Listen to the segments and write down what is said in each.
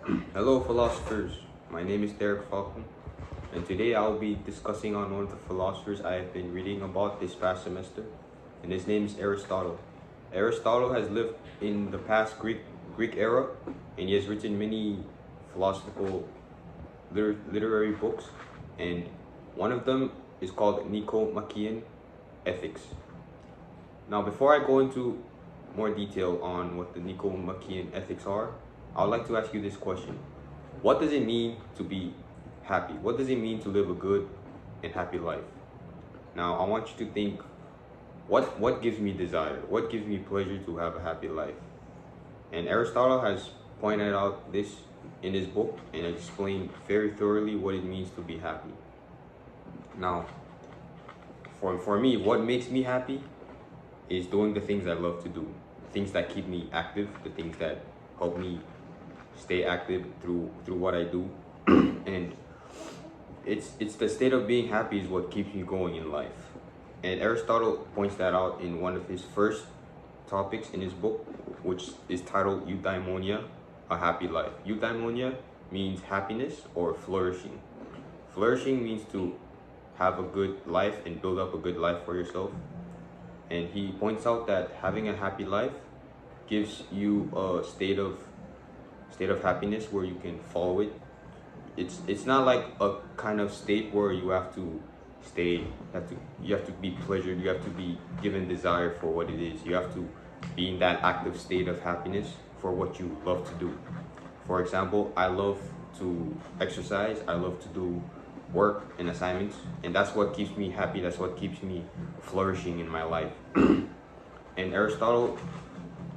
Hello philosophers, my name is Falcam, and today I'll be discussing on one of the philosophers I have been reading about this past semester, and his name is Aristotle. Aristotle has lived in the past Greek era, and he has written many philosophical literary books, and one of them is called Nicomachean Ethics. Now before I go into more detail on what the Nicomachean ethics are, I would like to ask you this question. What does it mean to be happy? What does it mean to live a good and happy life? Now, I want you to think, what gives me desire? What gives me pleasure to have a happy life? And Aristotle has pointed out this in his book and explained very thoroughly what it means to be happy. Now, for me, what makes me happy is doing the things I love to do, things that keep me active, the things that help me stay active through what I do. And it's the state of being happy is what keeps me going in life. And Aristotle points that out in one of his first topics in his book, which is titled Eudaimonia, a happy life. Eudaimonia means happiness or flourishing. Flourishing means to have a good life and build up a good life for yourself. And he points out that having a happy life gives you a state of happiness where you can follow it. It's not like a kind of state where you have to you have to be pleasured, you have to be given desire for what it is. You have to be in that active state of happiness for what you love to do. For example, I love to exercise, I love to do work and assignments, and that's what keeps me happy, that's what keeps me flourishing in my life. And Aristotle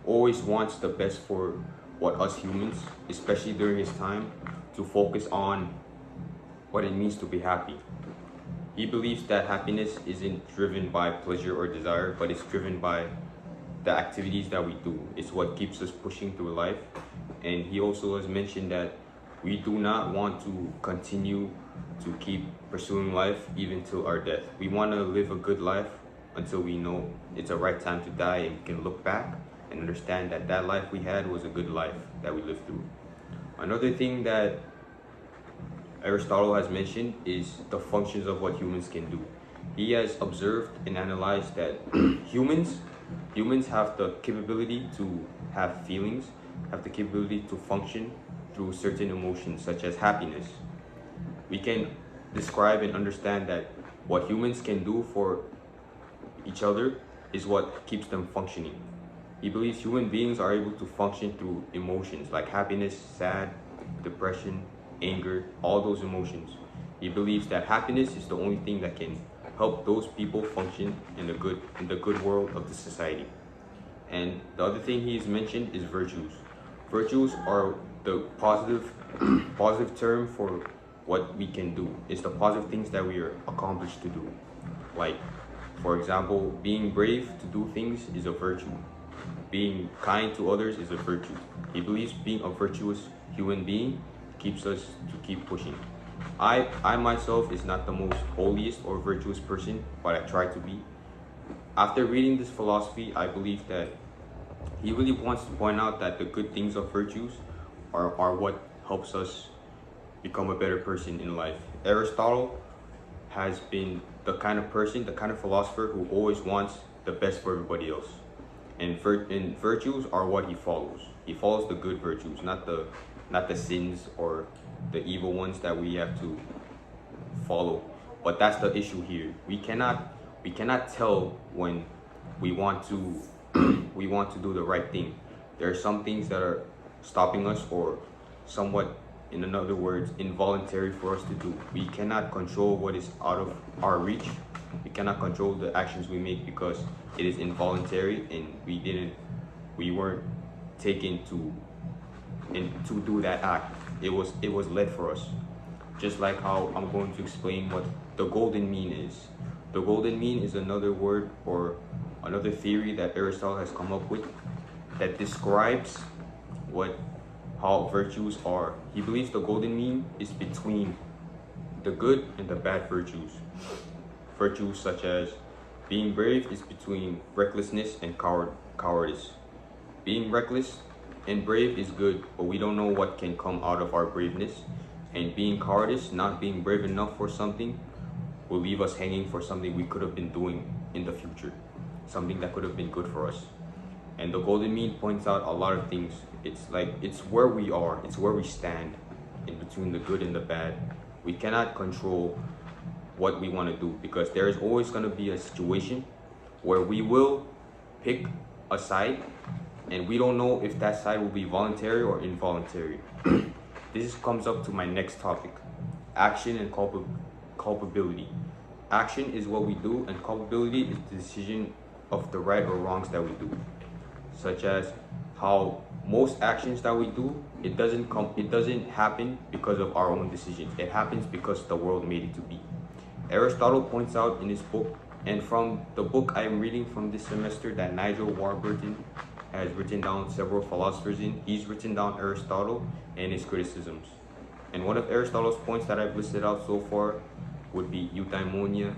always wants the best for what us humans, especially during his time, to focus on what it means to be happy. He believes that happiness isn't driven by pleasure or desire, but it's driven by the activities that we do. It's what keeps us pushing through life. And he also has mentioned that we do not want to continue to keep pursuing life even till our death. We want to live a good life until we know it's the right time to die, and we can look back and understand that that life we had was a good life that we lived through. Another thing that Aristotle has mentioned is the functions of what humans can do. He has observed and analyzed that humans have the capability to have feelings, have the capability to function through certain emotions such as happiness. We can describe and understand that what humans can do for each other is what keeps them functioning. He believes human beings are able to function through emotions like happiness, sad, depression, anger, all those emotions. He believes that happiness is the only thing that can help those people function in the good world of the society. And the other thing he has mentioned is virtues. Virtues are the positive term for what we can do. It's the positive things that we are accomplished to do. Like, for example, being brave to do things is a virtue. Being kind to others is a virtue. He believes being a virtuous human being keeps us to keep pushing. I myself is not the most holiest or virtuous person, but I try to be. After reading this philosophy, I believe that he really wants to point out that the good things of virtues are what helps us become a better person in life. Aristotle has been the kind of person, the kind of philosopher who always wants the best for everybody else. And virtues are what he follows. He follows the good virtues, not the sins or the evil ones that we have to follow. But that's the issue here. We cannot tell when we want to we want to do the right thing. There are some things that are stopping us, or somewhat, in other words, involuntary for us to do. We cannot control what is out of our reach. We cannot control the actions we make because it is involuntary, and we weren't taken to do that act. It was led for us. Just like how I'm going to explain what the golden mean is. The golden mean is another word or another theory that Aristotle has come up with that describes how virtues are. He believes the golden mean is between the good and the bad virtues. Virtues such as being brave is between recklessness and cowardice. Being reckless and brave is good, but we don't know what can come out of our braveness. And being cowardice, not being brave enough for something, will leave us hanging for something we could have been doing in the future, something that could have been good for us. And the golden mean points out a lot of things. It's where we are, it's where we stand in between the good and the bad. We cannot control what we want to do, because there is always going to be a situation where we will pick a side, and we don't know if that side will be voluntary or involuntary. This comes up to my next topic: action and culpability. Action is what we do, and culpability is the decision of the right or wrongs that we do. Such as how most actions that we do, it doesn't happen because of our own decisions. It happens because the world made it to be. Aristotle points out in his book, and from the book I'm reading from this semester that Nigel Warburton has written down several philosophers in, he's written down Aristotle and his criticisms. And one of Aristotle's points that I've listed out so far would be eudaimonia,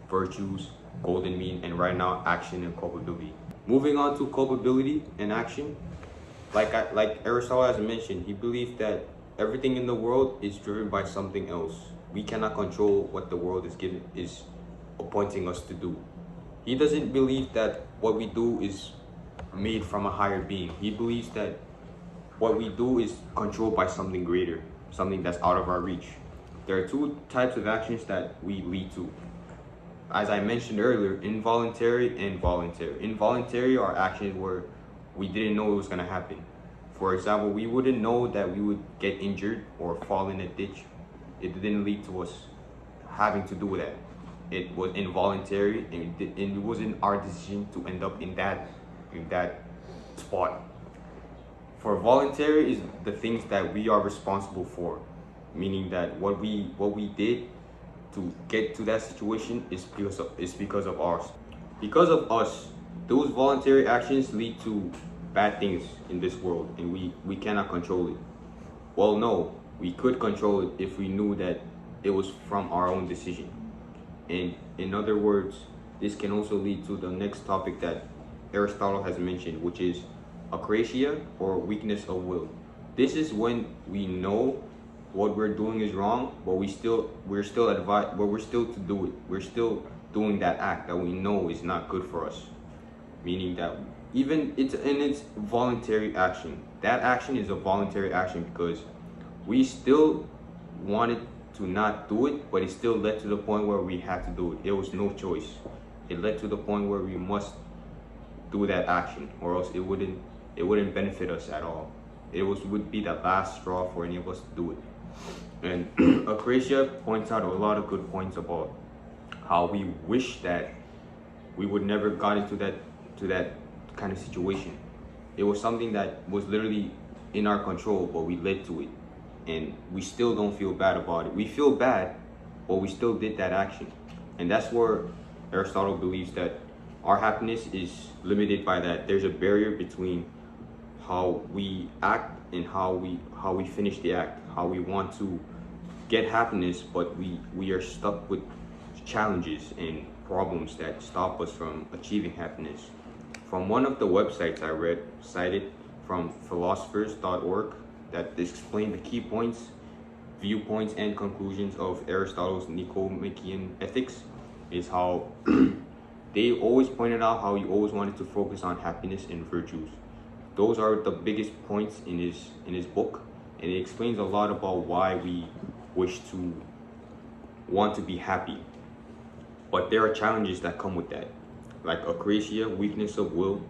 virtues, golden mean, and right now action and culpability. Moving on to culpability and action, like Aristotle has mentioned, he believed that everything in the world is driven by something else. We cannot control what the world is appointing us to do. He doesn't believe that what we do is made from a higher being. He believes that what we do is controlled by something greater, something that's out of our reach. There are two types of actions that we lead to. As I mentioned earlier, involuntary and voluntary. Involuntary are actions where we didn't know it was going to happen. For example, we wouldn't know that we would get injured or fall in a ditch. It didn't lead to us having to do that. It was involuntary, and it wasn't our decision to end up in that spot. For voluntary is the things that we are responsible for, meaning that what we did to get to that situation is because of ours. Because of us, those voluntary actions lead to bad things in this world, and we cannot control it. Well, no, we could control it if we knew that it was from our own decision. And in other words, this can also lead to the next topic that Aristotle has mentioned, which is acrasia, or weakness of will. This is when we know what we're doing is wrong, but we're still to do it. We're still doing that act that we know is not good for us. Meaning that even it's voluntary action. That action is a voluntary action because we still wanted to not do it, but it still led to the point where we had to do it. There was no choice. It led to the point where we must do that action, or else it wouldn't benefit us at all. Would be the last straw for any of us to do it. And Acrasia points out a lot of good points about how we wish that we would never got into that kind of situation. It was something that was literally in our control, but we led to it, and we still don't feel bad about it. We feel bad, but we still did that action. And that's where Aristotle believes that our happiness is limited by that. There's a barrier between how we act and how we finish the act, how we want to get happiness, but we are stuck with challenges and problems that stop us from achieving happiness. From one of the websites I read, cited from philosophers.org, that explained the key points, viewpoints, and conclusions of Aristotle's Nicomachean ethics, is how they always pointed out how he always wanted to focus on happiness and virtues. Those are the biggest points in his book, and it explains a lot about why we want to be happy. But there are challenges that come with that, like acrasia, weakness of will,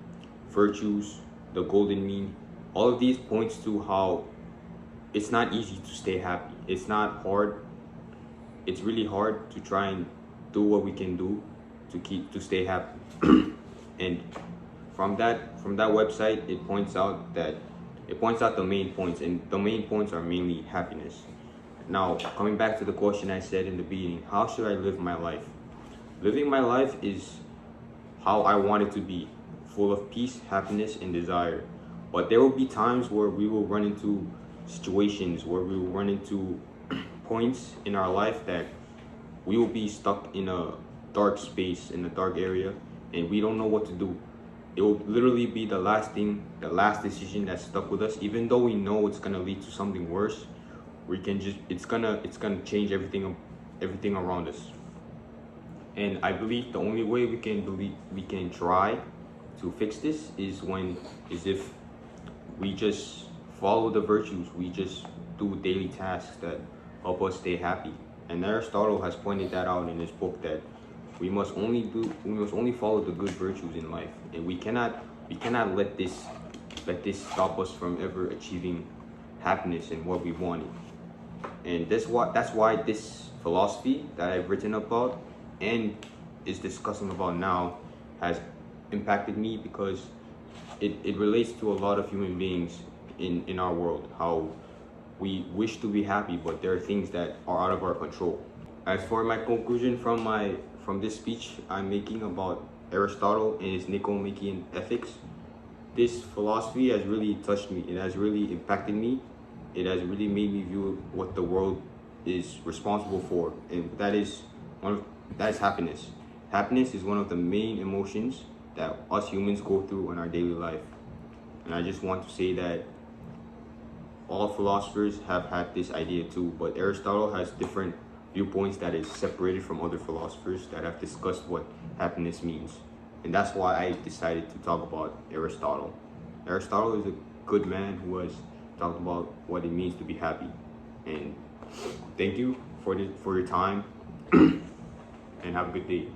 virtues, the golden mean. All of these points to how it's not easy to stay happy. It's not hard. It's really hard to try and do what we can do to stay happy. And from that website, it points out the main points, and the main points are mainly happiness. Now, coming back to the question I said in the beginning, how should I live my life? Living my life is how I want it to be, full of peace, happiness, and desire. But there will be times where we will run into situations, where we will run into points in our life that we will be stuck in a dark space, in a dark area, and we don't know what to do. it will literally be the last decision that stuck with us. Even though we know it's gonna lead to something worse, we can just it's gonna change everything around us. And I believe the only way we can try to fix this is if we just follow the virtues. We just do daily tasks that help us stay happy. And Aristotle has pointed that out in his book, that we must only follow the good virtues in life, and we cannot let this stop us from ever achieving happiness and what we wanted. And that's why this philosophy that I've written about and is discussing about now has impacted me, because it relates to a lot of human beings in our world, how we wish to be happy, but there are things that are out of our control. As for my conclusion from this speech I'm making about Aristotle and his Nicomachean ethics, this philosophy has really touched me. It has really impacted me. It has really made me view what the world is responsible for, and that is happiness. Happiness is one of the main emotions that us humans go through in our daily life. And I just want to say that all philosophers have had this idea too, but Aristotle has different viewpoints that is separated from other philosophers that have discussed what happiness means. And that's why I decided to talk about Aristotle. Aristotle is a good man who has talked about what it means to be happy. And thank you for your time and have a good day.